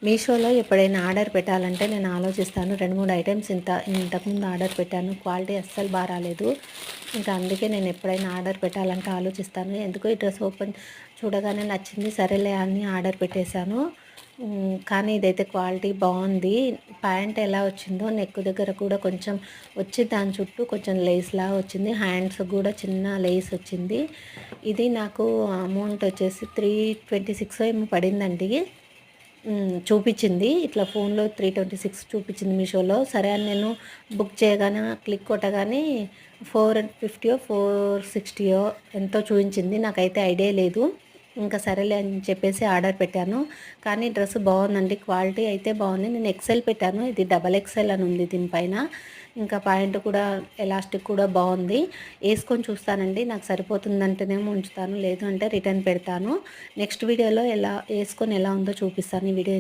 మీషోలో ఎప్పుడైనా ఆర్డర్ పెట్టాలంటే నేను ఆలోచిస్తాను. 2, 3 ఐటెమ్స్ ఇంతకుముందు ఆర్డర్ పెట్టాను. క్వాలిటీ అస్సలు రాలేదు. ఇంకా అందుకే నేను ఎప్పుడైనా ఆర్డర్ పెట్టాలంటే ఆలోచిస్తాను. ఎందుకో ఈ డ్రెస్ ఓపెన్ చూడగానే నచ్చింది. సరేలే అని ఆర్డర్ పెట్టేశాను. కానీ ఇదైతే క్వాలిటీ బాగుంది. ప్యాంట్ ఎలా వచ్చిందో నెక్ దగ్గర కూడా కొంచెం వచ్చి దాని చుట్టూ కొంచెం లేస్‌లాగా వచ్చింది. హ్యాండ్స్ కూడా చిన్న లేస్ వచ్చింది. ఇది నాకు అమౌంట్ వచ్చేసి 326 ఏమో పడిందండి. చూపిచ్చింది. ఇట్లా ఫోన్‌లో 326 చూపిచ్చింది మీషోలో. సరే అని నేను బుక్ చేయగానే క్లిక్ కొట్టగానే 450 460 ఎంతో చూయించింది. నాకైతే ఐడియా లేదు. ఇంకా సరేలే అని చెప్పేసి ఆర్డర్ పెట్టాను. కానీ డ్రెస్ బాగుందండి. క్వాలిటీ అయితే బాగుంది. నేను ఎక్సెల్ పెట్టాను. ఇది డబల్ ఎక్సెల్ అని ఉంది దీనిపైన. ఇంకా ప్యాంట్ కూడా ఎలాస్టిక్ కూడా బాగుంది. వేసుకొని చూస్తానండి. నాకు సరిపోతుందంటేనేమో ఉంచుతాను. లేదు అంటే రిటర్న్ పెడతాను. నెక్స్ట్ వీడియోలో ఎలా వేసుకొని ఎలా ఉందో చూపిస్తాను. ఈ వీడియో